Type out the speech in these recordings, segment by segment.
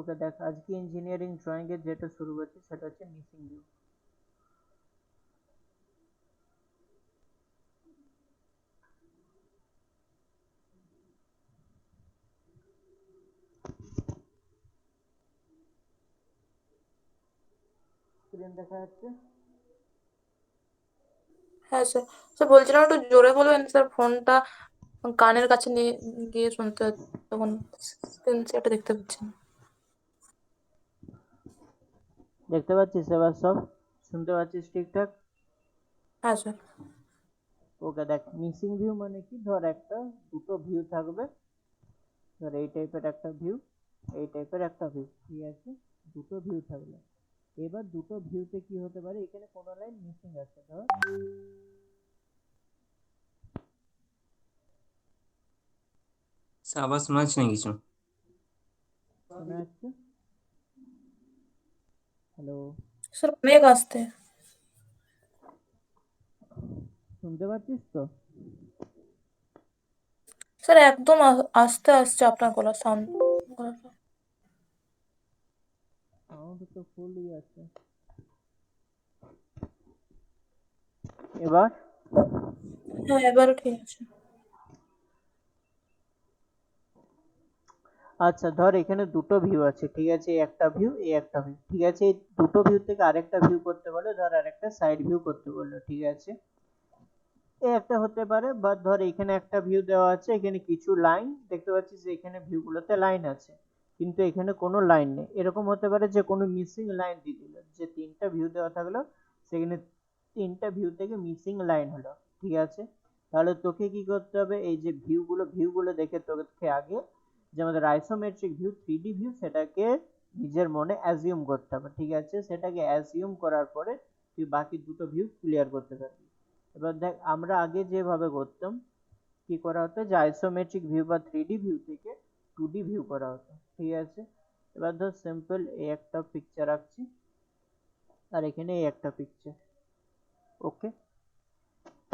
ওকে দেখ, আজকে engineering drawing এর যেটা শুরু করছি সেটা হচ্ছে মিসিং ভিউ। স্ক্রিন দেখা যাচ্ছে? হ্যাঁ স্যার। স্যার বলছিলাম একটু জোরে বলবেন স্যার, ফোনটা কানের কাছে নিয়ে গিয়ে শুনতে হচ্ছে, তখন স্ক্রিন সেটা দেখতে পাচ্ছি না। দেখতে পাচ্ছিস এবার সব? শুনতে পাচ্ছিস ঠিকঠাক? হ্যাঁ স্যার। ওকে দেখ, মিসিং ভিউ মানে কি, ধর একটা দুটো ভিউ থাকবে, ধর এই টাইপের একটা ভিউ, এই টাইপের একটা ভিউ, ঠিক আছে? দুটো ভিউ থাকবে। এবার দুটো ভিউতে কি হতে পারে, এখানে কোনো লাইন মিসিং আছে, ধর আবার শোনা যাচ্ছে না কিছু। শোনা যাচ্ছে? হ্যালো, স্যার অনেক আসতে। শুনতে পাচ্ছিস তো? স্যার একদম আস্তে আসছে আপনার গলা সাউন্ড। সাউন্ড তো ফুলই আছে। এবার হ্যাঁ এবারও ঠিক আছে। আচ্ছা, ধর এখানে দুটো ভিউ আছে, ঠিক আছে? এই একটা ভিউ, এই একটা ভিউ, ঠিক আছে? এই দুটো ভিউ থেকে আরেকটা ভিউ করতে বলে, ধর আরেকটা সাইড ভিউ করতে বললো, ঠিক আছে? এই একটা হতে পারে, বা ধর এখানে একটা ভিউ দেওয়া আছে, এখানে কিছু লাইন দেখতে পাচ্ছিস, এখানে ভিউগুলোতে লাইন আছে কিন্তু এখানে কোনো লাইন নেই, এরকম হতে পারে যে কোনো মিসিং লাইন দিয়ে দিল, যে তিনটা ভিউ দেওয়া থাকলো সেখানে তিনটা ভিউ থেকে মিসিং লাইন হলো, ঠিক আছে? তাহলে তোকে কি করতে হবে, এই যে ভিউগুলো দেখে তোকে আগে, যে আমাদের আইসোমেট্রিক ভিউ, 3D ভিউ, সেটাকে নিজের মনে অ্যাজিউম করতে হবে, ঠিক আছে? সেটাকে অ্যাজিউম করার পরে তুই বাকি দুটো ভিউ ক্লিয়ার করতে পারবি। এবার দেখ, আমরা আগে যেভাবে করতাম, কি করা হতো, যে আইসোমেট্রিক ভিউ বা 3D ভিউ থেকে 2D ভিউ করা হতো, ঠিক আছে? এবার ধর সিম্পল এই একটা পিকচার রাখছি, আর এখানে এই একটা picture, okay?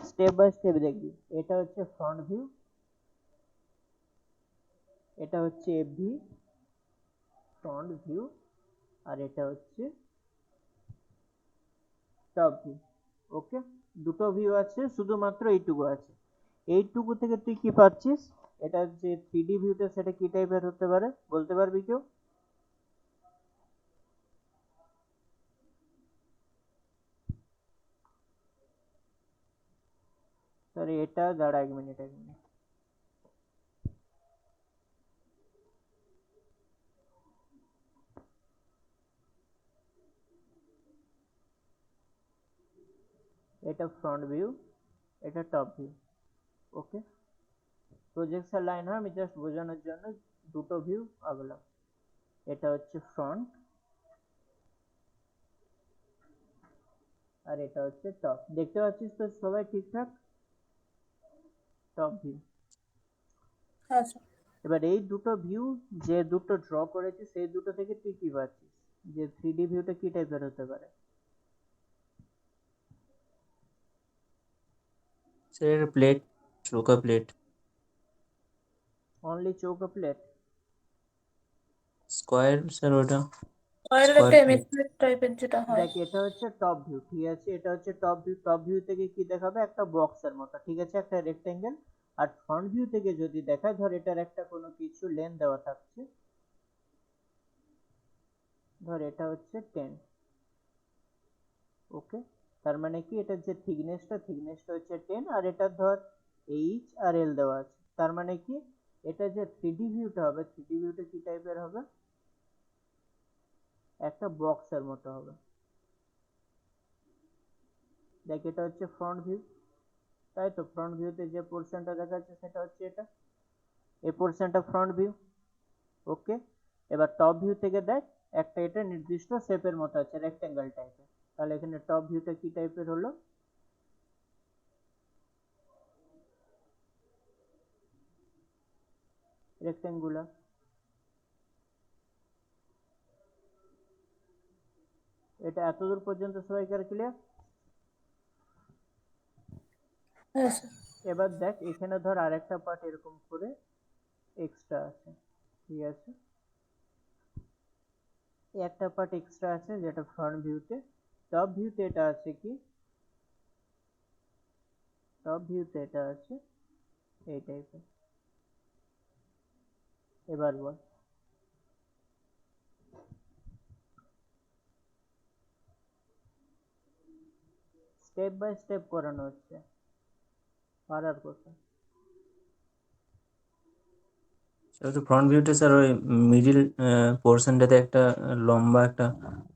Step by step দেখবি। এটা হচ্ছে ফ্রন্ট ভিউ, এটা হচ্ছে এফভি, ফ্রন্ট ভিউ, আর এটা হচ্ছে টপ ভিউ, ওকে? দুটো ভিউ আছে, শুধুমাত্র এইটুকু আছে। এইটুকু থেকে তুই কি পাচ্ছিস, এটা যে 3D ভিউটা সেটা কি টাইপের হতে পারে বলতে পারবি কেউ? স্যার এটা দাঁড়া, এক মিনিট। এটা ফ্রন্ট ভিউ, এটা টপ ভিউ, ওকে? প্রজেকশন লাইন হয়, আমি জাস্ট বোঝানোর জন্য দুটো ভিউ আঁকলাম। এটা হচ্ছে ফ্রন্ট, আর এটা হচ্ছে টপ। দেখতে পাচ্ছিস তো সবাই ঠিকঠাক? Top view. হ্যাঁ স্যার। এবার এই দুটো ভিউ যে দুটো ড্র করেছি, সেই দুটো থেকে তুই কি পাচ্ছিস, যে 3D ভিউটা কি টাইপের হতে পারে? স্যার প্লেট, চৌকা প্লেট। অনলি চৌকো প্লেট? স্কোয়ার স্যার, ওটা অয়েল স্কোয়ার একটা প্লেট। এমএসএল টাইপের যেটা হয়। দেখ, এটা হচ্ছে টপ ভিউ, ঠিক আছে? এটা হচ্ছে টপ ভিউ। টপ ভিউ থেকে কি দেখাবে, একটা বক্সের মতো, ঠিক আছে? একটা রেক্টেঙ্গেল। আর ফ্রন্ট ভিউ থেকে যদি দেখায়, ধর এটার একটা কোনো কিছু লেন দেওয়া থাকছে, ধর এটা হচ্ছে 10, ওকে? তার মানে কি, এটার যে থিকনেসটা হচ্ছে 10, আর এটা ধর এইচ আর এল দেওয়া আছে, তার মানে কি, এটা যে 3D ভিউটা হবে, 3D ভিউটা কি টাইপের হবে, একটা বক্সের মতো হবে। দেখ, এটা হচ্ছে ফ্রন্ট ভিউ, তাই তো? ফ্রন্ট ভিউতে যে পোর্শনটা দেখা যাচ্ছে সেটা হচ্ছে এটা, এই পোর্শনটা ফ্রন্ট ভিউ, ওকে? এবার টপ ভিউ থেকে দেখ, একটা এটা নির্দিষ্ট শেপের মতো আছে, রেক্টেঙ্গেল টাইপের, তাহলে এখানে টপ ভিউটা কি টাইপের হলো, রেক্টেঙ্গুলার। এটা এতদূর পর্যন্ত সবাইকার ক্লিয়ার? হ্যাঁ স্যার। এবার দেখ, এখানে ধর আরেকটা পার্ট এরকম করে এক্সট্রা আছে, ঠিক আছে? এই একটা পার্ট এক্সট্রা আছে যেটা ফ্রন্ট ভিউতে। টপ ভিউতে এটা আছে কি, টপ ভিউতে এটা আছে এই টাইপের। এবার বল। স্টেপ বাই স্টেপ করানো হচ্ছে, পারার কথা। স্যার তো ফ্রন্ট ভিউতে স্যার ওই মিডিল পোর্শনটাতে একটা লম্বা একটা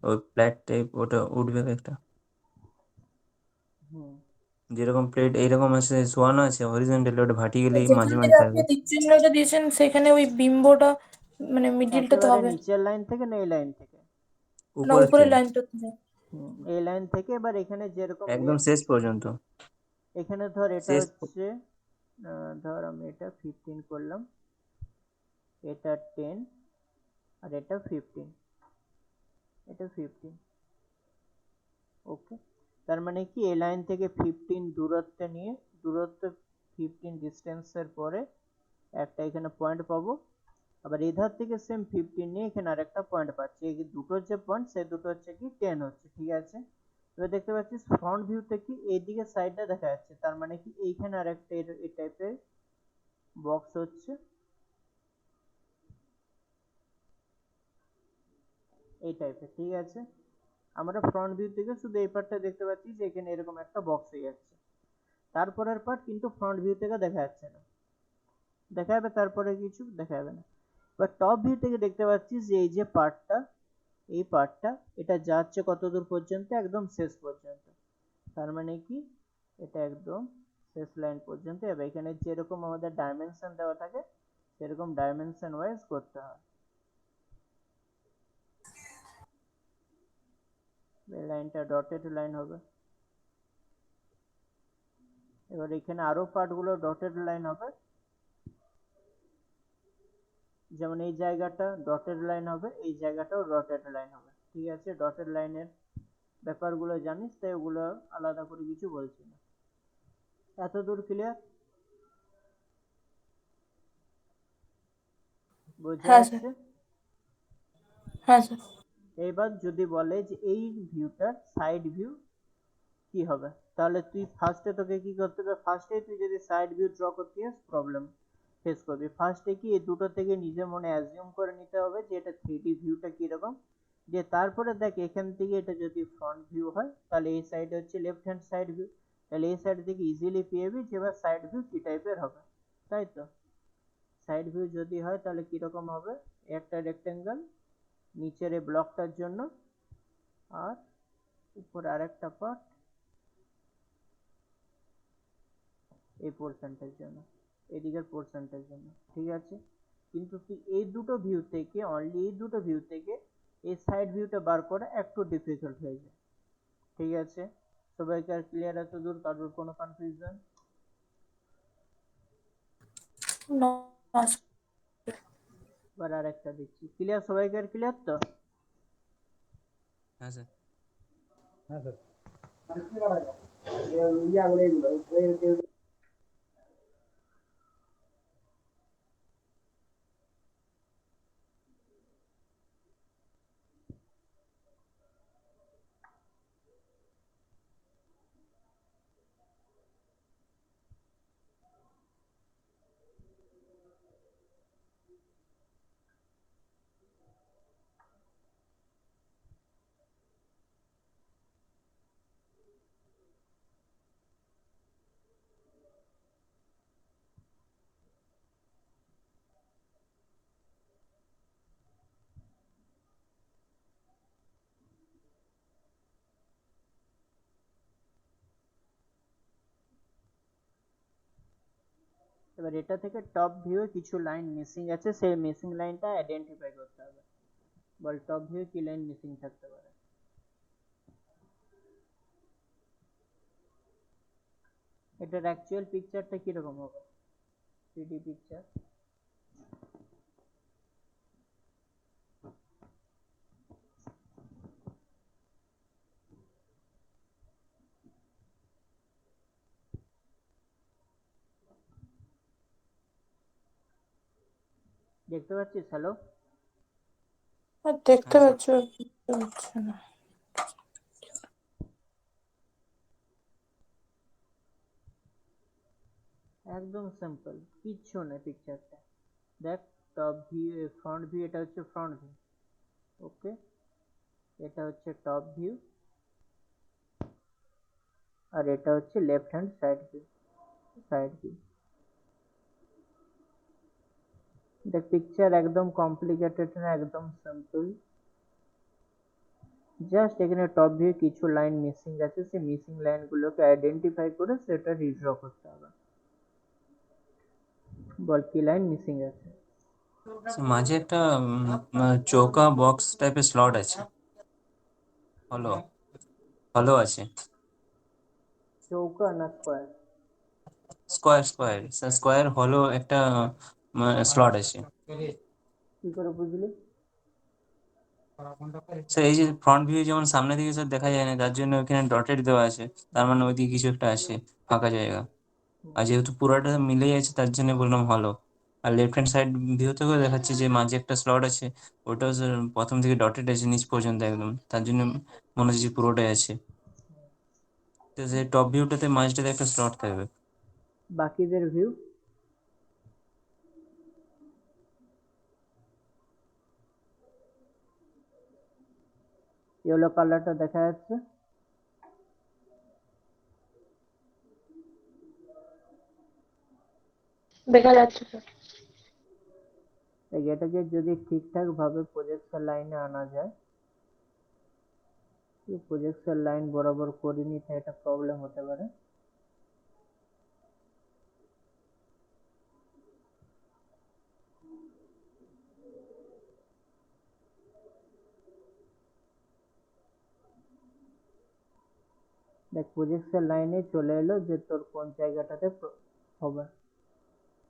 ওই ফ্ল্যাট টাইপ ওটা উঠবে একটা, হুম, যেরকম প্লেট এইরকম আছে শোয়ানো আছে হরিজন্টালি, ওটা ভার্টিক্যালি মাঝে যেখান মাঝে থেকে আপনি থাকবে। তীরচিহ্নটা দিয়েছেন সেখানে ওই বিম্বটা মানে মিডিলটাতে একেবারে হবে, নিচের লাইন থেকে না এই লাইন থেকে? না উপরের উপরের থেকে লাইনটাতে। এই লাইন থেকে। এবার এখানে যেরকম একদম শেষ পর্যন্ত। এখানে ধর এটা শেষ হচ্ছে, ধর আমি এটা 15 করলাম, এটা 10, আর এটা 15, এটা 15। ওকে, তার মানে কি এই লাইন থেকে 15 দূরত্বে নিয়ে, দূরত্ব 15 ডিস্টেন্সের পরে একটা এখানে পয়েন্ট পাবো। আবার এধার থেকে সেম 15 নিয়ে এখানে আরেকটা পয়েন্ট পাচ্ছি। এই দুটো যে পয়েন্ট সে দুটো হচ্ছে কি 10 হচ্ছে, ঠিক আছে। এবার দেখতে পাচ্ছিস ফ্রন্ট ভিউতে কি এইদিকে সাইডটা দেখা যাচ্ছে, তার মানে কি এইখানে আরেকটা এই টাইপের বক্স হচ্ছে এই টাইপের, ঠিক আছে। আমরা ফ্রন্ট ভিউ থেকে শুধু এই পার্টটা দেখতে পাচ্ছি যে এখানে এরকম একটা বক্স হয়ে যাচ্ছে। তারপরের পার্ট কিন্তু ফ্রন্ট ভিউ থেকে দেখা যাচ্ছে না, দেখা যাবে তারপরে কিছু দেখা যাবে না। এবার টপ ভিউ থেকে দেখতে পাচ্ছিস যে এই যে পার্টটা, এই পার্টটা এটা যাচ্ছে কত দূর পর্যন্ত, একদম শেষ পর্যন্ত। তার মানে কি এটা একদম শেষ লাইন পর্যন্ত। এবার এখানে যেরকম আমাদের ডাইমেনশন দেওয়া থাকে সেরকম ডাইমেনশন ওয়াইজ করতে হয়। এই লাইনটা ডটেড লাইন হবে। এবার এখানে আরো পার্টগুলো ডটেড লাইন হবে, যেমন এই জায়গাটা ডটেড লাইন হবে, এই জায়গাটাও ডটেড লাইন হবে, ঠিক আছে। ডটেড লাইনের ব্যাপারগুলো জানিস তাই ওগুলো আলাদা করে কিছু বলছি না। এত দূর ক্লিয়ার? বোঝা হ্যাঁ স্যার, যাচ্ছে? হ্যাঁ স্যার। এইবার যদি বলে যে এই ভিউটার সাইড ভিউ কি হবে, তাহলে তুই ফার্স্টে তোকে কি করতে হবে, ফার্স্টে তুই যদি সাইড ভিউ ড্র করতে যাস প্রবলেম ফেস করবি। ফার্স্টে কি এই দুটো থেকে নিজের মনে অ্যাজিউম করে নিতে হবে যে এটা 3D ভিউটা কিরকম, যে তারপরে দেখ এখান থেকে এটা যদি ফ্রন্ট ভিউ হয় তাহলে এই সাইডে হচ্ছে লেফট হ্যান্ড সাইড ভিউ, তাহলে এই সাইড থেকে ইজিলি পেয়ে যাবি যে এবার সাইড ভিউ কি টাইপের হবে, তাই তো। সাইড ভিউ যদি হয় তাহলে কিরকম হবে, একটা রেক্টেঙ্গেল নিচের এই ব্লকটার জন্য, আর উপরে আরেকটা পার্ট এই পোর্শনটার জন্য, এদিকের পোর্শনটার জন্য, ঠিক আছে। কিন্তু তুই এই দুটো ভিউ থেকে, অনলি এই দুটো ভিউ থেকে এই সাইড ভিউটা বার করা একটু ডিফিকাল্ট হয়ে যায়, ঠিক আছে। সবাইকার ক্লিয়ার এত দূর, কারোর কোনো কনফিউশন? না এবার আর একটা দিচ্ছি, ক্লিয়ার? সবাইকার ক্লিয়ার তো? হ্যাঁ স্যার। এবার এটা থেকে টপ ভিউ কিছু লাইন মিসিং আছে, সেই মিসিং লাইনটা আইডেন্টিফাই করতে হবে। বল টপ ভিউ কি লাইন মিসিং থাকতে পারে? এটার অ্যাকচুয়াল পিকচারটা কিরকম হবে, 3D পিকচার? দেখতে পাচ্ছিস? হ্যালো, আর দেখতে হ্যাঁ স্যার। পাচ্ছি বুঝতে পারছি না। একদম সিম্পল, কিচ্ছু নেই পিকচারটা। দেখ, টপ ভিউ, ফ্রন্ট ভিউ, এটা হচ্ছে ফ্রন্ট ভিউ। ওকে, এটা হচ্ছে টপ ভিউ, আর এটা হচ্ছে left hand side view. Side view দেখ, পিকচার একদম কমপ্লিকেটেড না, একদম সিম্পল। জাস্ট এখানে টপ ভিউ কিছু লাইন মিসিং আছে, সেই মিসিং লাইনগুলোকে আইডেন্টিফাই করে সেটা রিড্র করতে হবে। বল কি লাইন মিসিং আছে? মাঝে একটা চৌকা বক্স টাইপের স্লট আছে, হলো হলো আছে। চৌকা না স্কোয়ার? স্কোয়ার স্কোয়ার স্কোয়ার হলো একটা স্লট আছে। কি করে বুঝলি? স্যার এই যে ফ্রন্ট ভিউ যেমন সামনে দিকে স্যার দেখা যায় না, যার জন্য ওখানে ডটেড দেওয়া আছে, তার মানে ওইদিকে কিছু একটা আছে, ফাঁকা জায়গা। আর যেহেতু পুরোটা মিলে যাচ্ছে তার জন্য বললাম হলো। আর লেফট হ্যান্ড সাইড ভিউ থেকেও দেখাচ্ছে যে মাঝে একটা স্লট আছে, ওটাও স্যার প্রথম থেকে ডটেড আছে নিচ পর্যন্ত একদম, তার জন্য মনে হচ্ছে যে পুরোটাই আছে। তো যে টপ ভিউটাতে মাঝটাতে একটা স্লট থাকবে। বাকিদের ভিউ? ইয়েলো কালারটা দেখা যাচ্ছে? দেখা যাচ্ছে স্যার। এটাকে যদি ঠিকঠাক ভাবে প্রজেকশন লাইনে আনা যায়, প্রজেকশন লাইন বরাবর করিনি তাই এটা প্রবলেম হতে পারে। দেখ, প্রজেকশন লাইনে চলে এলো যে তোর কোন জায়গাটাতে হবে।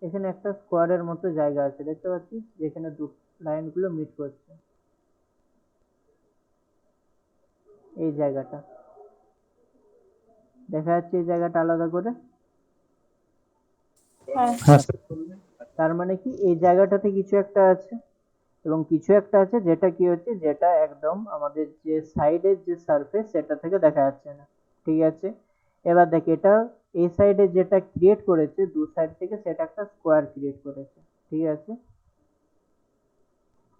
এখানে একটা স্কোয়ারের মতো জায়গা আছে, দেখতে পাচ্ছিস, যেখানে দু লাইনগুলো মিট করছে, এই জায়গাটা দেখা যাচ্ছে, এই জায়গাটা আলাদা করে। হ্যাঁ। হ্যাঁ স্যার। তার মানে কি এই জায়গাটাতে কিছু একটা আছে, এবং কিছু একটা আছে যেটা কি হচ্ছে, যেটা একদম আমাদের যে সাইডের যে সারফেস সেটা থেকে দেখা যাচ্ছে না। ঠিক আছে, এবার দেখ, এটা এই সাইডে যেটা ক্রিয়েট করেছে দু সাইড থেকে, সেটা একটা স্কোয়ার ক্রিয়েট করেছে। ঠিক আছে,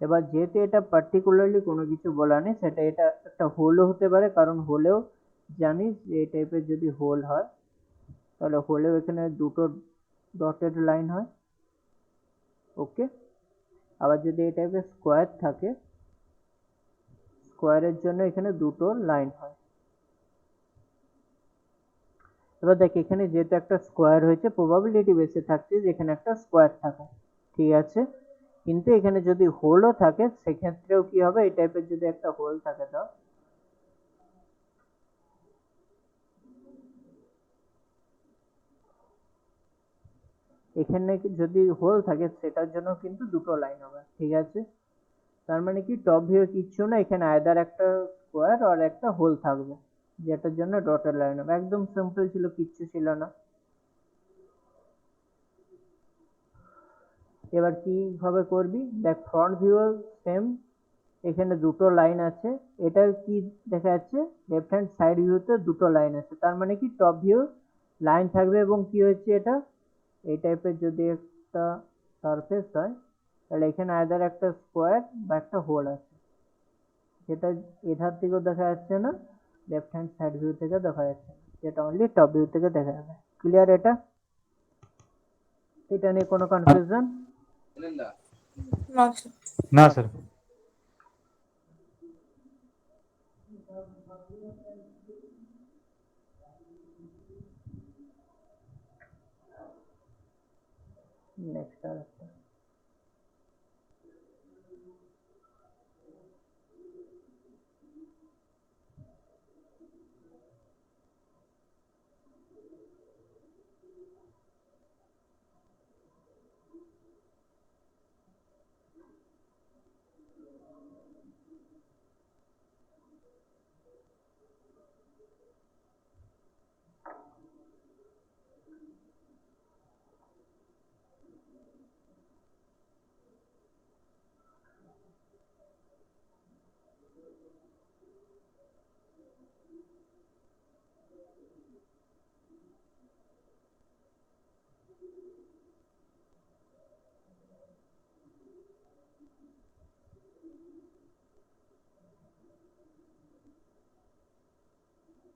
এবার যেহেতু এটা পার্টিকুলারলি কোনো কিছু বলা নেই, সেটা এটা একটা হোলও হতে পারে, কারণ হোলেও জানিস যে এই টাইপের যদি হোল হয় তাহলে হোলেও এখানে দুটো ডটেড লাইন হয়। ওকে, আবার যদি এই টাইপের স্কোয়ার থাকে, স্কোয়ারের জন্য এখানে দুটো লাইন হয়। এবার দেখ, এখানে যেহেতু একটা স্কোয়ার হয়েছে, প্রবাবিলিটি বেশি থাকছে যে এখানে একটা স্কোয়ার থাকে। ঠিক আছে, কিন্তু এখানে যদি হোলও থাকে সেক্ষেত্রেও কি হবে, এই টাইপের যদি একটা হোল থাকে, তো এখানে যদি হোল থাকে সেটার জন্য কিন্তু দুটো লাইন হবে। ঠিক আছে, তার মানে কি টপ ভিউ কিচ্ছু না, এখানে আয়দার একটা স্কোয়ার আর একটা হোল থাকবে, যেটার জন্য ডটেড লাইন হবে। একদম সিম্পল ছিল, কিচ্ছু ছিল না। এবার কিভাবে করবি, দেখ, ফ্রন্ট ভিউ সেম, এখানে দুটো লাইন আছে। এটা কি দেখা যাচ্ছে, লেফট হ্যান্ড সাইড ভিউতে দুটো লাইন আছে, তার মানে কি টপ ভিউ লাইন থাকবে, এবং কি হচ্ছে, এটা এই টাইপের যদি একটা সারফেস হয় তাহলে এখানে আয়দার একটা স্কোয়ার বা একটা হোল আছে, যেটা এধার থেকেও দেখা যাচ্ছে না, লেফট হ্যান্ড সাইড ভিউ থেকে দেখা যাচ্ছে না, যেটা অনলি টপ ভিউ থেকে দেখা যাবে। ক্লিয়ার? এটা এটা নিয়ে কোনো কনফিউশন? না স্যার। না স্যার। নেক্সট আর একটা।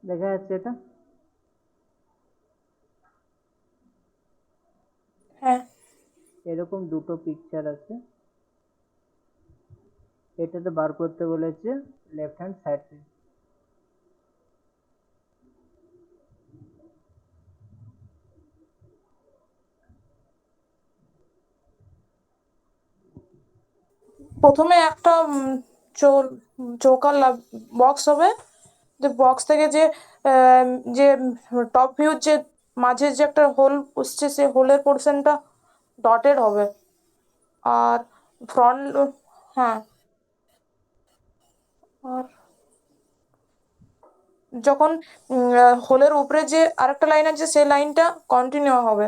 দেখা যাচ্ছে এটা? হ্যাঁ, এরকম দুটো পিকচার আছে, এটাতে বার করতে বলেছে লেফট হ্যান্ড সাইড ভিউ। প্রথমে একটা চৌকার বক্স হবে, যে বক্স থেকে যে টপ ভিউ যে মাঝে যে একটা হোল বসছে, সেই হোলের পোর্শনটা ডটেড হবে। আর ফ্রন্ট, হ্যাঁ, আর যখন হোলের উপরে যে আরেকটা লাইন আছে, সেই লাইনটা কন্টিনিউ হবে,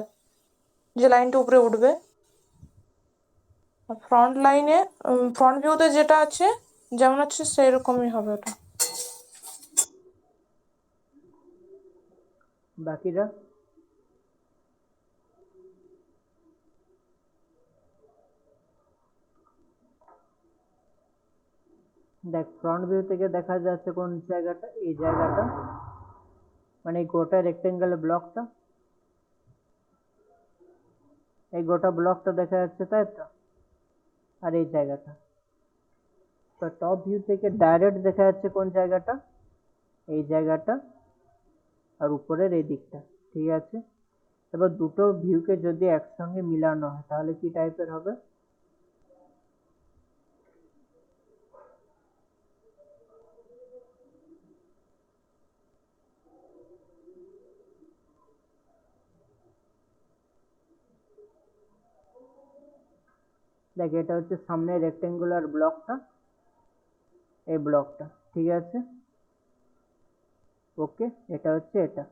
যে লাইনটা উপরে উঠবে। ফ্রন্ট লাইনে, ফ্রন্ট ভিউতে যেটা আছে যেমন আছে সেরকমই হবে ওটা। বাকিটা দেখ, ফ্রন্ট ভিউ থেকে দেখা যাচ্ছে কোন জায়গাটা, এই জায়গাটা, মানে এই গোটা রেক্টেঙ্গেল ব্লকটা, এই গোটা ব্লকটা দেখা যাচ্ছে, তাই তো? আর এই জায়গাটা, তো টপ ভিউ থেকে ডাইরেক্ট দেখা যাচ্ছে কোন জায়গাটা, এই জায়গাটা, আর উপরের এই দিকটা, ঠিক আছে? এবার দুটো ভিউকে যদি একসঙ্গে মিলানো হয় তাহলে কি টাইপের হবে? দেখ, এটা হচ্ছে সামনে রেক্টেঙ্গুলার ব্লকটা, এই ব্লকটা, ঠিক আছে? ওকে, এটা হচ্ছে এটা।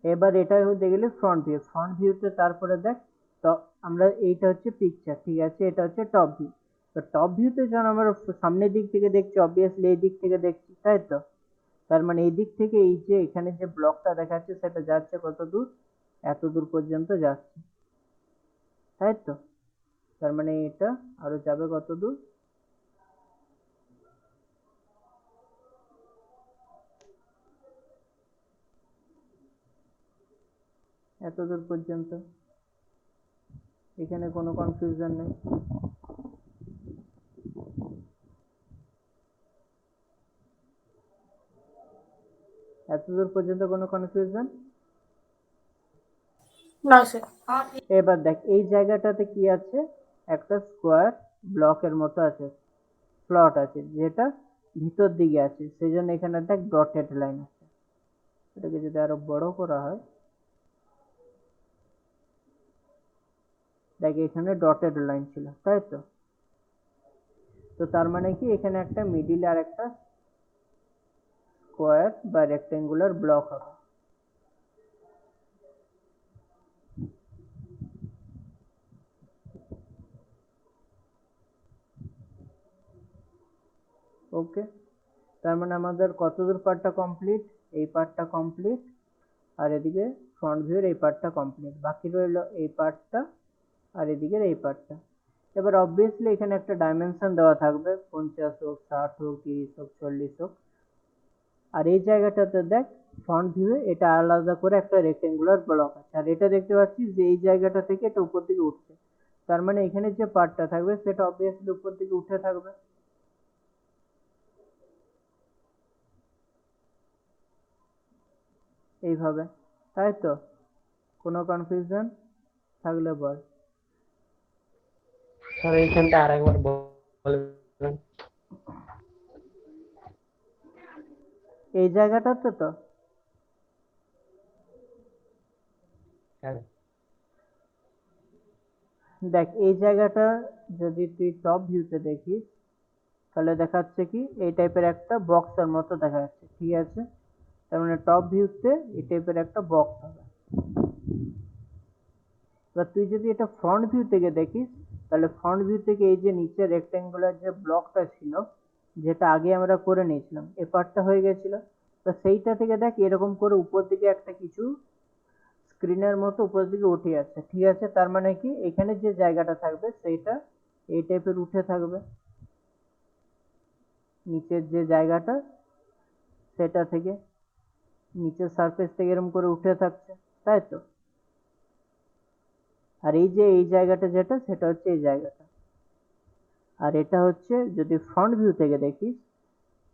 এবার এটা হতে গেলে ফ্রন্ট ভিউ, ফ্রন্ট ভিউতে তারপরে দেখ, তো আমরা এইটা হচ্ছে পিকচার, ঠিক আছে? এটা হচ্ছে টপ ভিউ। তো টপ ভিউতে যখন আমরা সামনের দিক থেকে দেখছি, অবভিয়াসলি এই দিক থেকে দেখছি, তাই তো? তার মানে এই দিক থেকে এই যে এখানে যে ব্লকটা দেখাচ্ছে সেটা যাচ্ছে কত দূর? এত দূর পর্যন্ত যাচ্ছে, তাই তো? তার মানে এটা আরো যাবে কত দূর? এত দূর পর্যন্ত। এখানে কোনো কনফিউশন নেই। এত দূর পর্যন্ত কোনো কনফিউশন? না স্যার। এবার দেখ, এই জায়গাটাতে কি আছে? একটা স্কোয়ার ব্লকের মতো আছে, স্লট আছে, যেটা ভিতর দিকে আছে, সেই জন্য এখানে দেখ ডটেড লাইন আছে। এটাকে যদি আরো বড় করা হয়, দেখ এখানে ডটেড লাইন ছিল, তাই তো? তো তার মানে কি, এখানে একটা মিডিলে আর একটা স্কোয়ার বা রেক্টেঙ্গুলার ব্লক হবে। ওকে, তার মানে আমাদের কতদূর পার্টটা কমপ্লিট? এই পার্টটা কমপ্লিট, আর এদিকে ফ্রন্ট ভিউর এই পার্টটা কমপ্লিট, বাকি রইলো এই পার্টটা আর এদিকের এই পার্টটা। এবার অবভিয়াসলি এখানে একটা ডাইমেনশন দেওয়া থাকবে, 50 হোক, 60 হোক, 30 হোক, 40 হোক। আর এই জায়গাটাতে দেখ, ফ্রন্ট ভিউ এটা আলাদা করে একটা রেক্টেঙ্গুলার ব্লক আছে, আর এটা দেখতে পাচ্ছিস যে এই জায়গাটা থেকে এটা উপর দিকে উঠছে। তার মানে এখানে যে পার্টটা থাকবে সেটা অবভিয়াসলি উপর দিকে উঠে থাকবে, এইভাবে, তাই তো? কোনো কনফিউশন থাকলে বল। স্যার এইখানটা আরেকবার বলবেন? এই জায়গাটাতে তো হ্যাঁ দেখ, এই জায়গাটা যদি তুই টপ ভিউতে দেখিস তাহলে দেখাচ্ছে কি, এই টাইপের একটা বক্সের মতো দেখা যাচ্ছে, ঠিক আছে? তার মানে টপ ভিউতে এই টাইপের একটা বক্স হবে। এবার তুই যদি এটা ফ্রন্ট ভিউ থেকে দেখিস, তাহলে ফ্রন্ট ভিউ থেকে এই যে নিচে রেক্টেঙ্গুলার যে ব্লকটা ছিল, যেটা আগে আমরা করে নিয়েছিলাম, এ পার্টটা হয়ে গেছিল, তো সেইটা থেকে দেখ এরকম করে উপর দিকে একটা কিছু স্ক্রিনের মতো উপর দিকে উঠে যাচ্ছে, ঠিক আছে? তার মানে কি এখানে যে জায়গাটা থাকবে সেইটা এই টাইপের উঠে থাকবে, নিচের যে জায়গাটা সেটা থেকে নিচের সারফেস থেকে এরকম করে উঠে থাকছে, তাই তো? আর এই যে এই জায়গাটা যেটা সেটা হচ্ছে এই জায়গাটা, আর এটা হচ্ছে যদি ফ্রন্ট ভিউ থেকে দেখিস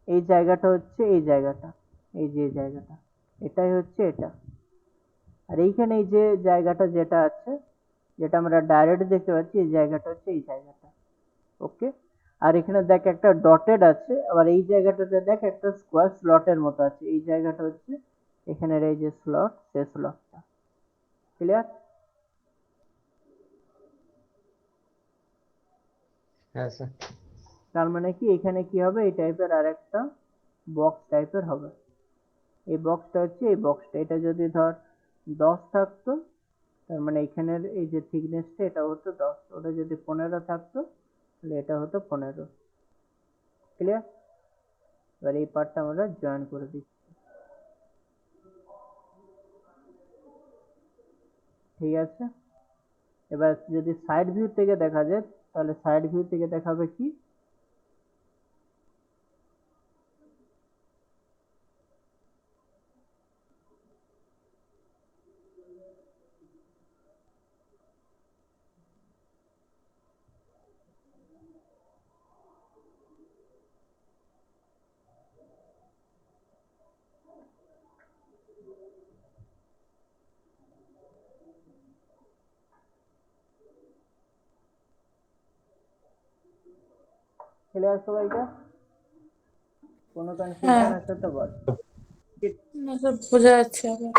এই জায়গাটা হচ্ছে এই জায়গাটা, এই যে এই জায়গাটা, এটাই হচ্ছে এটা। আর এইখানে এই যে জায়গাটা যেটা আছে, যেটা আমরা ডাইরেক্ট দেখতে পাচ্ছি, এই জায়গাটা হচ্ছে এই জায়গাটা। ওকে, আর এখানে দেখ একটা ডটেড আছে, আবার এই জায়গাটাতে দেখ একটা স্কোয়ার স্লটের মতো আছে, এই জায়গাটা হচ্ছে এখানের এই যে স্লট, সে স্লটটা। ক্লিয়ার? হ্যাঁ স্যার। তার মানে কি এখানে কি হবে, এই টাইপের আর একটা বক্স টাইপের হবে। এই বক্সটা হচ্ছে এই বক্সটা, এটা যদি ধর 10 থাকতো, তার মানে এখানের এই যে থিকনেসটা এটা হতো 10, ওটা যদি 15 থাকতো তাহলে এটা হতো 15। ক্লিয়ার? এবার এই পার্টটা আমরা জয়েন করে দিচ্ছি, ঠিক আছে? এবার যদি সাইড ভিউ থেকে দেখা যায় তাহলে সাইড ভিউ থেকে দেখাবে কি, ক্লিয়ার সবাইকে? কোনো হ্যাঁ, কনফিউশন আছে তো বল। না স্যার বোঝা যাচ্ছে আবার।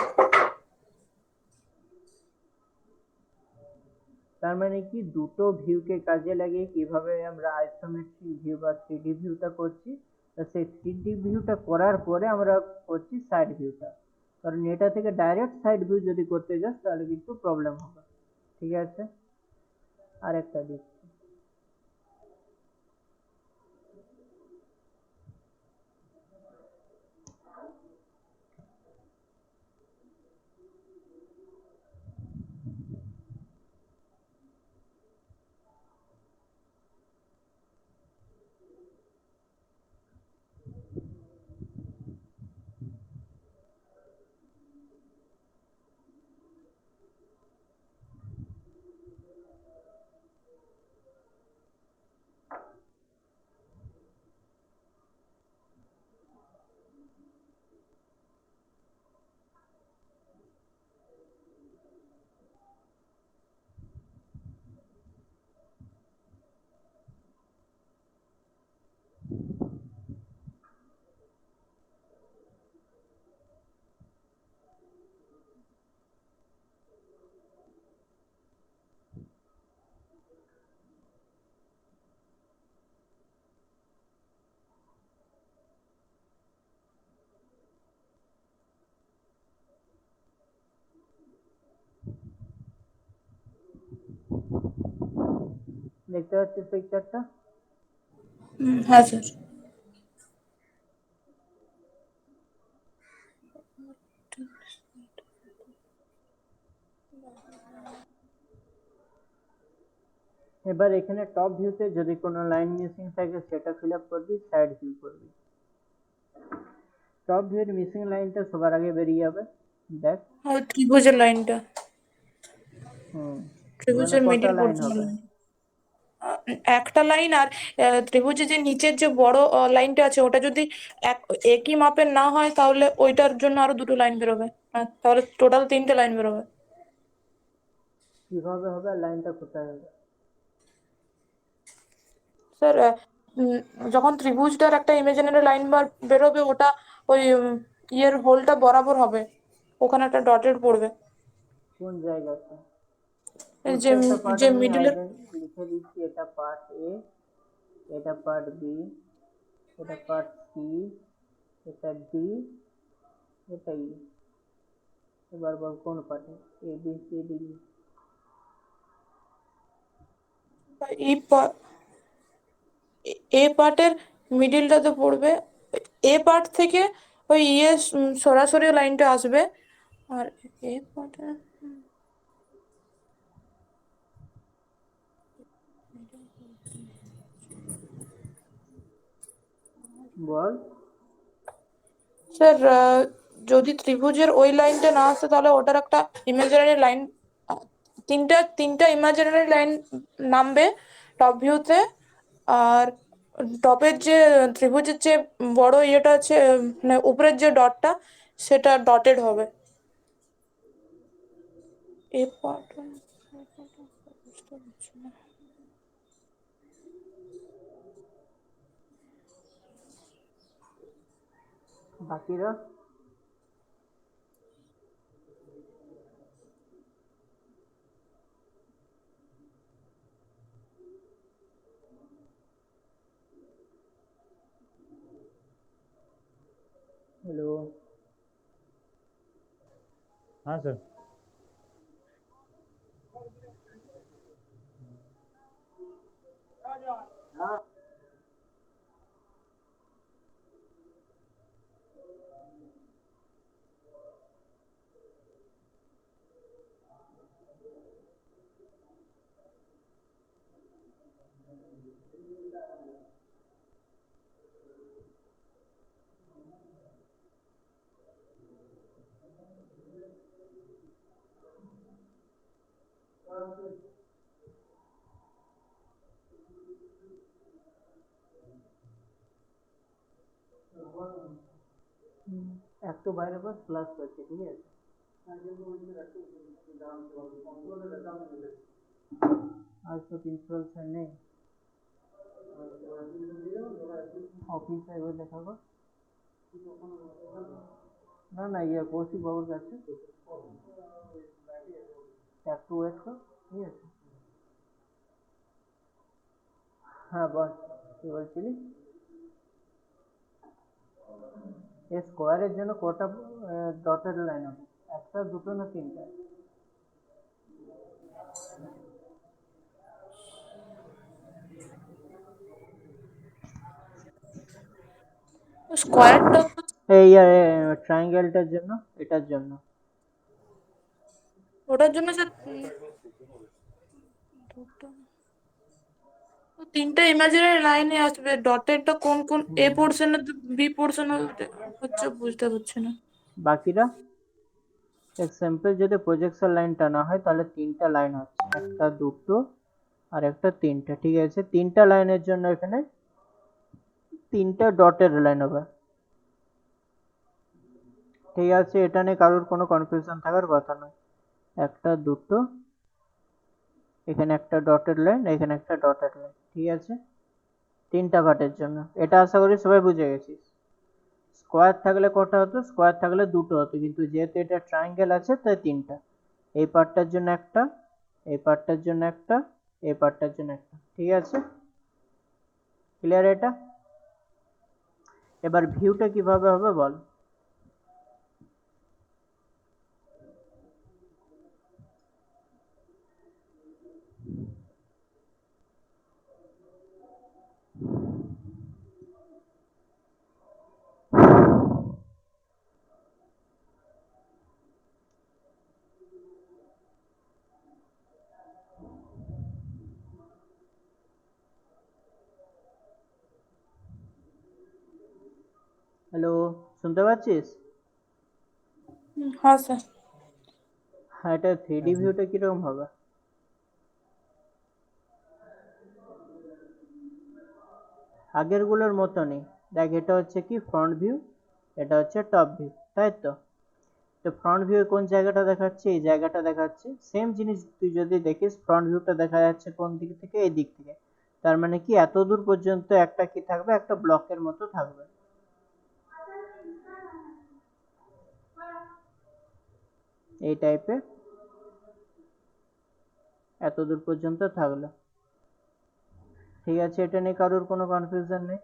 তার মানে কি দুটো ভিউকে কাজে লাগিয়ে কিভাবে আমরা আইসোমেট্রিক ভিউ বা 3D ভিউটা করছি, তা সেই 3D ভিউটা করার পরে আমরা করছি সাইড ভিউটা। কারণ এটা থেকে ডাইরেক্ট সাইড ভিউ যদি করতে যাস তাহলে কিন্তু প্রবলেম হবে, ঠিক আছে? আর একটা দিচ্ছি, দেখতে পাচ্ছিস পিকচারটা? হ্যাঁ স্যার। এবার এখানে টপ ভিউতে যদি কোনো লাইন মিসিং থাকে সেটা ফিল আপ করবি, সাইড ভিউ করবি। টপ ভিউর মিসিং লাইনটা সবার আগে বেরিয়ে যাবে, দেখ। আর ত্রিভুজের লাইনটা, হুম, ওখানে ত্রিভুজের কটা মিডিল লাইন পোর্শন হবে? একটা লাইন। আর ত্রিভুজের যে নিচের যে বড় লাইনটা আছে ওটা যদি একই মাপের না হয় তাহলে ওইটার জন্য আরো দুটো লাইন বেরোবে। তাহলে টোটাল 3টে লাইন বেরোবে। কিভাবে হবে, লাইনটা কোথায় হবে? স্যার যখন ত্রিভুজটার একটা ইমাজিনারি লাইন বার বেরোবে ওটা ওই ইয়ের হোলটা বরাবর হবে, ওখানে একটা ডটেড পড়বে। কোন জায়গাতে? এই যে প্রত্যেকটা পার্ট যে আমি মিডিলের লিখে দিচ্ছি, এটা পার্ট এ, এটা পার্ট বি, এটা পার্ট সি, এটা ডি, এটা ই। এবার বল কোন পার্টে, এ বি সি ডি? এই এ পার্টের মিডিলটাতে পড়বে। এ পার্ট থেকে ওই সরাসরি লাইনটা আসবে। আর এ পার্টে বল। স্যার যদি ত্রিভুজের ওই লাইনটা না আসে তাহলে ওটার একটা ইমাজিনারি লাইন, তিনটা তিনটা ইমাজিনারি লাইন নামবে টপ ভিউতে। আর টপের যে ত্রিভুজের যে বড় ইয়েটা আছে, মানে উপরের যে ডটটা, সেটা ডটেড হবে। এ পার্ট বুঝতে পারছি না। বাকিরা? হ্যালো? हाँ सर। একটু বাইরে বস, ক্লাস করছে, ঠিক আছে? আজ তো প্রিন্সিপাল স্যার নেই, অফিসে এবার দেখা কর। না না, কৌশিক বাবুর কাছে একটু ওয়েট কর, ঠিক আছে? হ্যাঁ বল, কি বলছিলি? এই স্কোয়ারের জন্য কটা ডটেড লাইন হবে? একটা, দুটো না তিনটা? স্কোয়ারটা এই ট্রায়াঙ্গেলটার জন্য, এটার জন্য। ওটার জন্য স্যার তিনটা ইমাজিনারি লাইনে আসবে। ডটেডটা কোন কোন এ পোর্শন বি পোর্শন হচ্ছে বুঝতে পারছি না। বাকিরা? এক্সাম্পল যদি প্রজেকশন লাইন টানা হয় তাহলে তিনটা লাইন হচ্ছে, একটা, দুটো আর একটা, তিনটা, ঠিক আছে? তিনটা লাইনের জন্য এখানে তিনটা ডটের লাইন হবে, ঠিক আছে? এটা নিয়ে কারোর কোনো কনফিউশন থাকার কথা নয়। একটা, দুটো, এখানে একটা ডটেড লাইন, এখানে একটা ডটেড লাইন, ঠিক আছে? তিনটা পার্টের জন্য। এটা আশা করি সবাই বুঝে গেছিস। স্কোয়ার থাকলে কটা হতো? স্কোয়ার থাকলে দুটো হতো, কিন্তু যেহেতু এটা ট্রায়াঙ্গেল আছে তাই তিনটা। এই পার্টটার জন্য একটা, এই পার্টটার জন্য একটা, এই পার্টটার জন্য একটা, ঠিক আছে? ক্লিয়ার এটা? এবার ভিউটা কিভাবে হবে বল। হ্যালো, শুনতে পাচ্ছিস? হ্যাঁ স্যার। হ্যাঁ, এটা 3D ভিউটা কিরকম হবে? আগের গুলোর মতনই। দেখ, এটা হচ্ছে কি ফ্রন্ট ভিউ, এটা হচ্ছে টপ ভিউ, তাই তো? তো ফ্রন্ট ভিউ কোন জায়গাটা দেখাচ্ছে? এই জায়গাটা দেখাচ্ছে। সেম জিনিস তুই যদি দেখিস, ফ্রন্ট ভিউটা দেখা যাচ্ছে কোন দিক থেকে? এই দিক থেকে। তার মানে কি এত দূর পর্যন্ত একটা কি থাকবে? একটা ব্লকের মতো থাকবে, এই টাইপের। এত দূর পর্যন্ত থাকলো, ঠিক আছে? এটা নিয়ে কারোর কোনো কনফিউশন নেই।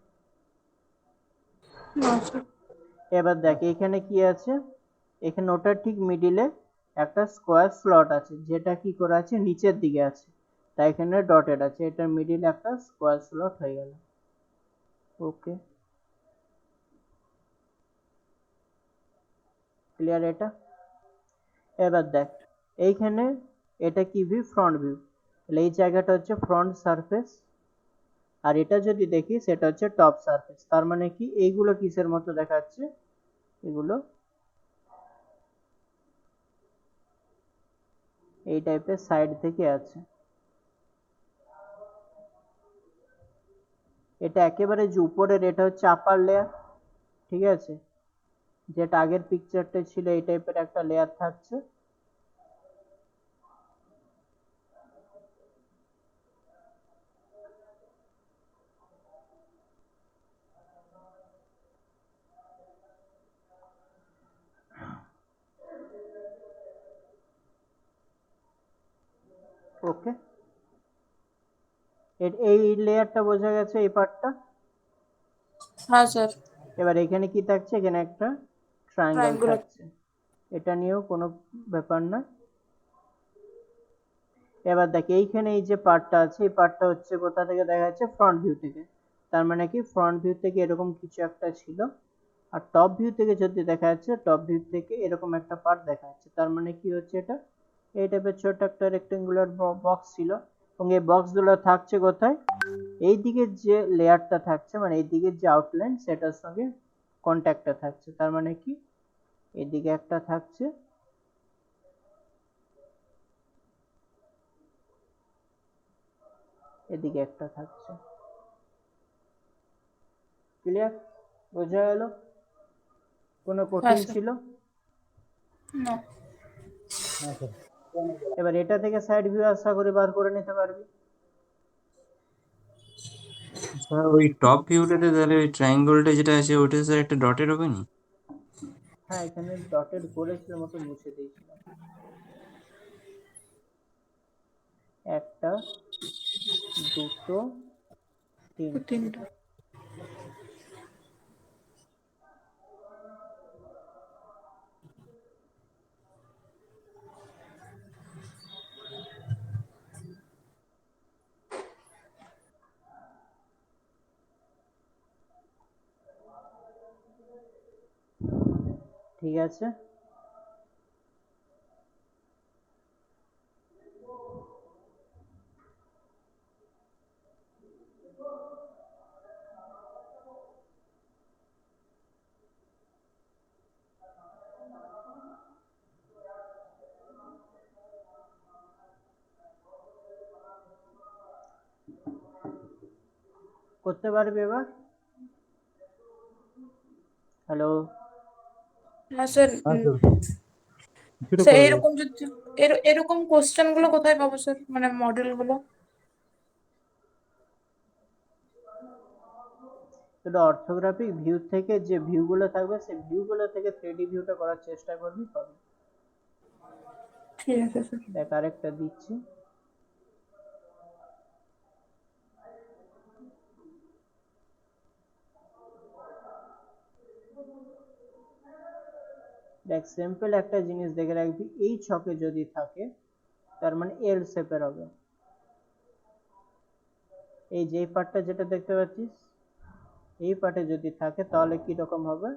না স্যার। এবার দেখ এখানে কি আছে, এখানে ওটার ঠিক মিডিলে একটা স্কোয়ার স্লট আছে, যেটা কি করে আছে? নিচের দিকে আছে, তাই এখানে ডটেড আছে। এটার মিডিলে একটা স্কোয়ার স্লট হয়ে গেল। ওকে, ক্লিয়ার এটা? এবার দেখ এইখানে, এটা কি ভিউ? Front view. তাহলে এই জায়গাটা হচ্ছে ফ্রন্ট সারফেস, আর এটা যদি দেখি সেটা হচ্ছে টপ সারফেস। তার মানে কি এইগুলো কিসের মতো দেখাচ্ছে, এগুলো এই টাইপের সাইড থেকে আছে। এটা একেবারে যে উপরের এটা হচ্ছে আপার লেয়ার, ঠিক আছে, যেটা আগের পিকচারটা ছিল এই টাইপের একটা লেয়ার থাকছে। ওকে, এই লেয়ারটা বোঝা গেছে, এই পার্টটা। হ্যাঁ স্যার। এবার এখানে কি থাকছে, এখানে একটা ট্রায়াঙ্গেল ট্রায়াঙ্গুলার। থাকছে, এটা নিয়েও কোনো ব্যাপার না। এবার দেখ এইখানে এই যে পার্টটা আছে, এই পার্টটা হচ্ছে কোথা থেকে দেখা যাচ্ছে, ফ্রন্ট ভিউ থেকে। তার মানে কি ফ্রন্ট ভিউ থেকে এরকম কিছু একটা ছিল, আর টপ ভিউ থেকে যদি দেখা যাচ্ছে, টপ ভিউ থেকে এরকম একটা পার্ট দেখা যাচ্ছে। তার মানে কি হচ্ছে, এটা এই টাইপের ছোট একটা রেক্টেঙ্গুলার বক্স ছিল, এবং এই বক্সগুলো থাকছে কোথায়, এই দিকের যে লেয়ারটা থাকছে, মানে এই দিকের যে আউটলাইন সেটার সঙ্গে কন্ট্যাক্টটা থাকছে। তার মানে কি এদিকে একটা থাকছে, এদিকে একটা থাকছে। ক্লিয়ার, বোঝা গেল? কোনো হ্যাঁ কঠিন স্যার। ছিল? না। এবার এটা থেকে সাইড ভিউ আশা করি বার করে নিতে পারবি। স্যার ওই টপ ভিউটাতে তাহলে ওই ট্রায়াঙ্গলটা যেটা আছে ওটা স্যার একটা ডটের হবে না? হ্যাঁ, এখানে ডটেড করেছিল মতো মুছে দিয়েছিলাম। একটা, দুটো, তিনটে। তিনটা। ঠিক আছে, করতে পারবি এবার? হ্যালো? হ্যাঁ স্যার। স্যার এরকম যদি এরকম কোশ্চেন গুলো কোথায় পাবো স্যার, মানে মডেল গুলো? এটা অর্থোগ্রাফিক ভিউ থেকে যে ভিউগুলো থাকবে, সেই ভিউগুলো থেকে 3D ভিউটা করার চেষ্টা করবি, পাবি। ঠিক আছে স্যার। দেখ আরেকটা দিচ্ছি। দেখ সিম্পল একটা জিনিস দেখে রাখবি, এই ছকে যদি থাকে তার মানে এল শেপের হবে। এই যে পার্টটা যেটা দেখতে পাচ্ছিস, এই পার্টে যদি থাকে তাহলে কি রকম হবে,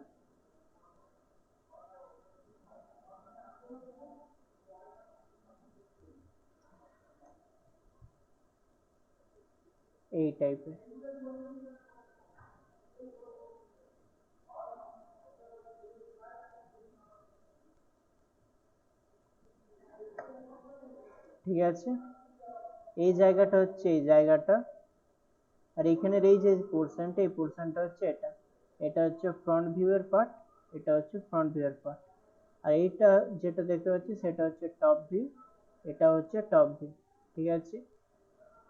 এই টাইপের। ঠিক আছে, এই জায়গাটা হচ্ছে এই জায়গাটা, আর এখানের এই যে পোর্শনটা, এই পোর্শনটা হচ্ছে এটা। এটা হচ্ছে ফ্রন্ট ভিউ এর পার্ট, এটা হচ্ছে ফ্রন্ট ভিউ এর পার্ট। আর এইটা যেটা দেখতে পাচ্ছি সেটা হচ্ছে টপ ভিউ, এটা হচ্ছে টপ ভিউ। ঠিক আছে,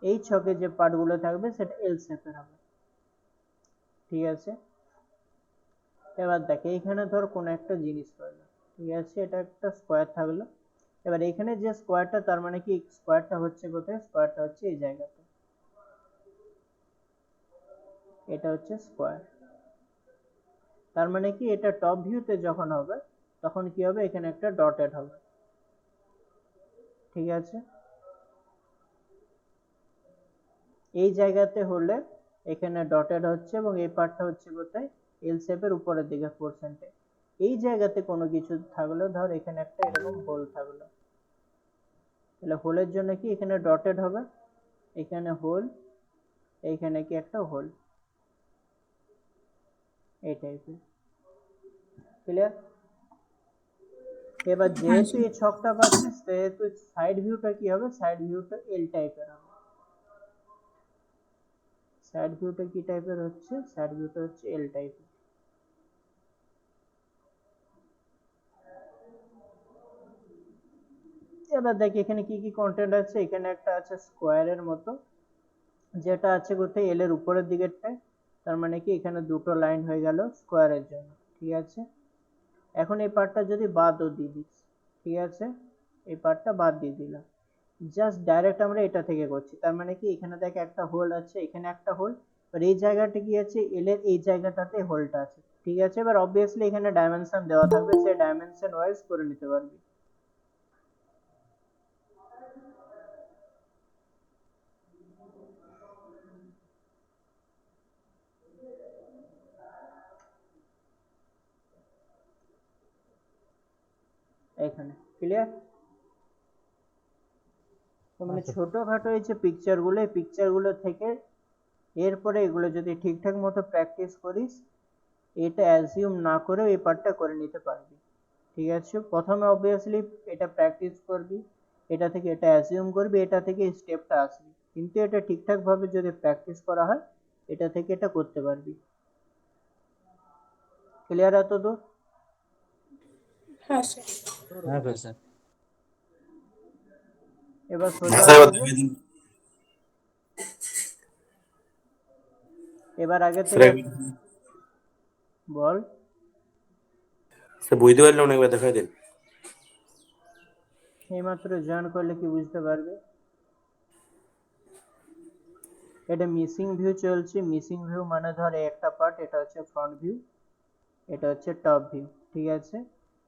এই ছকে যে পার্টগুলো থাকবে সেটা এল শেপের হবে। ঠিক আছে, এবার দেখ এইখানে ধর কোনো একটা জিনিস রইলো, ঠিক আছে, এটা একটা স্কোয়ার থাকলো। এবার এখানে যে স্কোয়ারটা, তার মানে কি স্কোয়ারটা হচ্ছে কোথায়, স্কোয়ারটা হচ্ছে এই জায়গাতে, এটা হচ্ছে স্কোয়ার। তার মানে কি এটা টপ ভিউতে যখন হবে তখন কি হবে, এখানে একটা ডটেড হবে। ঠিক আছে, এই জায়গাতে হলে এখানে ডটেড হচ্ছে, এবং এই পার্টটা হচ্ছে কোথায়, এল শেপের উপরের দিকে পোর্শনটা। এই জায়গাতে কোনো কিছু থাকলো, ধর এখানে একটা এরকম হোল থাকলো, তাহলে হোলের জন্য কি এখানে ডটেড হবে, এখানে হোল, এইখানে কি একটা হোল, এই টাইপের। ক্লিয়ার? এবার যেহেতু এই ছকটা পাচ্ছিস সেহেতু সাইড ভিউটা কি হবে, সাইড ভিউটা এল টাইপের হবে। সাইড ভিউটা কি টাইপের হচ্ছে, সাইড ভিউটা হচ্ছে এল টাইপের। এবার দেখি এখানে কি কি কন্টেন্ট আছে। এখানে একটা আছে স্কোয়ারের মতো, যেটা আছে কোথায়, এল এর উপরের দিকেরটায়। তার মানে কি এখানে দুটো লাইন হয়ে গেল স্কোয়ারের জন্য, ঠিক আছে। এখন এই পার্টটা যদি বাদও দিয়ে দিস, ঠিক আছে, এই পার্টটা বাদ দিয়ে দিলাম, জাস্ট ডাইরেক্ট আমরা এটা থেকে করছি। তার মানে কি এখানে দেখ একটা হোল আছে, এখানে একটা হোল, আর এই জায়গাটা কি আছে, এল এর এই জায়গাটাতে হোলটা আছে, ঠিক আছে। এবার অবভিয়াসলি এখানে ডাইমেনশন দেওয়া থাকবে, সেই ডাইমেনশন ওয়াইজ করে নিতে পারবি। এখানে ক্লিয়ার? মানে ছোটখাটো এই যে পিকচারগুলো, এই পিকচারগুলো থেকে এরপরে এগুলো যদি ঠিকঠাক মতো প্র্যাকটিস করিস, এটা অ্যাজিউম না করে এই পার্টটা করে নিতে পারবি, ঠিক আছে। প্রথমে অবভিয়াসলি এটা প্র্যাকটিস করবি, এটা থেকে এটা অ্যাজিউম করবি, এটা থেকে স্টেপটা আসবি, কিন্তু এটা ঠিকঠাক ভাবে যদি প্র্যাকটিস করা হয় এটা থেকে এটা করতে পারবি। ক্লিয়ার এতদূর? হ্যাঁ স্যার। হ্যাঁ হ্যাঁ স্যার। স্যার। এবার সোজা স্যার এবার আসবে। দেখিয়ে দিন। এবার আগে স্যার থেকে বল। স্যার বুঝতে পারলাম না, একবার দেখাই দিন। এইমাত্র জয়েন করলে কি বুঝতে পারবে। এটা মিসিং ভিউ চলছে। মিসিং ভিউ মানে ধর এই একটা পার্ট, এটা হচ্ছে ফ্রন্ট ভিউ, এটা হচ্ছে টপ ভিউ, ঠিক আছে।